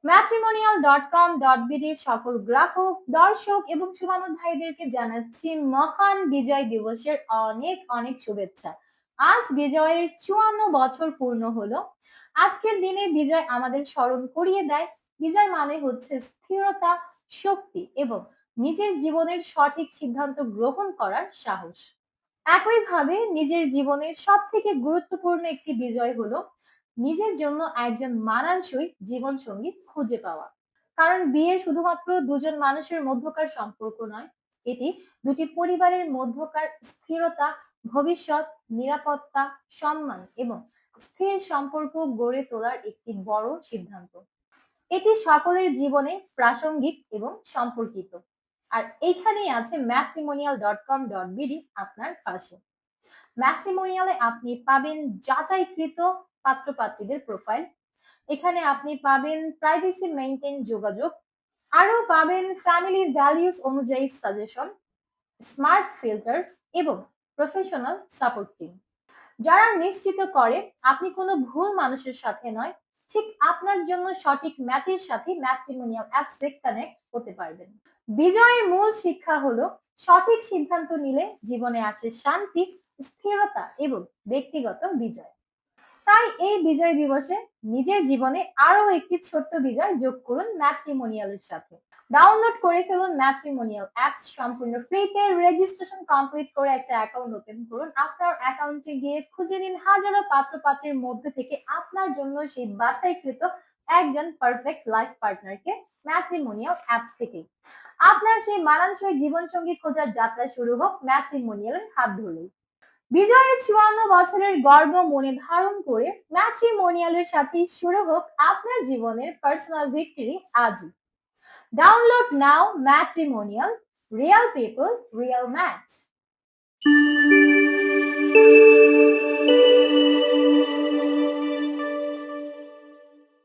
matrimonial.com.bd সকল গ্রাহক, দর্শক এবং শুভানুধ্যায়ীদেরকে ভাইদেরকে জানাচ্ছি মহান বিজয় দিবসের অনেক অনেক শুভেচ্ছা। আজ বিজয়ের 54 বছর পূর্ণ হলো। আজকের দিনে বিজয় আমাদের স্মরণ করিয়ে দেয় বিজয় মানে হচ্ছে স্থিরতা, শক্তি এবং নিজের জীবনের সঠিক সিদ্ধান্ত গ্রহণ করার সাহস। একইভাবে নিজের জীবনের সব থেকে গুরুত্বপূর্ণ একটি বিজয় হলো নিজের জন্য একজন মানানসই জীবন সঙ্গী খুঁজে পাওয়া। কারণ বিয়ে শুধুমাত্র দুজন মানুষের মধ্যকার সম্পর্ক নয়, এটি দুটি পরিবারের মধ্যকার স্থিরতা, ভবিষ্যৎ, নিরাপত্তা, সম্মান এবং স্থির সম্পর্ক গড়ে তোলার একটি বড় সিদ্ধান্ত। এটি সকলের জীবনে প্রাসঙ্গিক এবং সম্পর্কিত। আর এইখানেই আছে matrimonial.com.bd আপনার পাশে। ম্যাট্রিমোনিয়ালে আপনি পাবেন যাচাইকৃত পাত্রপাত্রীদের প্রোফাইল, এখানে আপনি পাবেন প্রাইভেসি মেইনটেইন যোগাযোগ, আরো পাবেন ফ্যামিলি ভ্যালিউস অনুযায়ী সাজেশন, স্মার্ট ফিল্টার্স এবং প্রফেশনাল সাপোর্ট টিম, যারা নিশ্চিত করে আপনি কোনো ভুল মানুষের সাথে নয়, ঠিক আপনার জন্য সঠিক ম্যাচের সাথে ম্যাট্রিমোনিয়াল অ্যাপসে কানেক্ট হতে পারবেন। বিজয়ের মূল শিক্ষা হলো সঠিক সিদ্ধান্ত নিলে জীবনে আসে শান্তি, স্থিরতা এবং ব্যক্তিগত বিজয়। তাই এই বিজয় দিবসে নিজের জীবনে আরো একটি ছোট্ট বিজয় যোগ করুন ম্যাট্রিমোনিয়ালের সাথে। ডাউনলোড করে ফেলুন ম্যাট্রিমোনিয়াল অ্যাপস, সম্পূর্ণ ফ্রিতে। রেজিস্ট্রেশন কমপ্লিট করে একটা অ্যাকাউন্ট ওপেন করুন। আপনার অ্যাকাউন্টে গিয়ে খুঁজে নিন হাজারো পাত্রপাত্রীর মধ্যে থেকে আপনার জন্য সেই বাছাইকৃত একজন পারফেক্ট লাইফ পার্টনারকে ম্যাট্রিমোনিয়াল অ্যাপস থেকে। আপনার সেই মানানসই জীবনসঙ্গী খোঁজার যাত্রা শুরু হোক ম্যাট্রিমোনিয়ালের হাত ধরেই। বিজয়ের 54 বছরের গর্ব মনে ধারণ করে ম্যাট্রিমোনিয়ালের সাথে শুরু হোক আপনার জীবনের পার্সোনাল ভিক্টরি আজই। ডাউনলোড নাও matrimonial, real people, real match.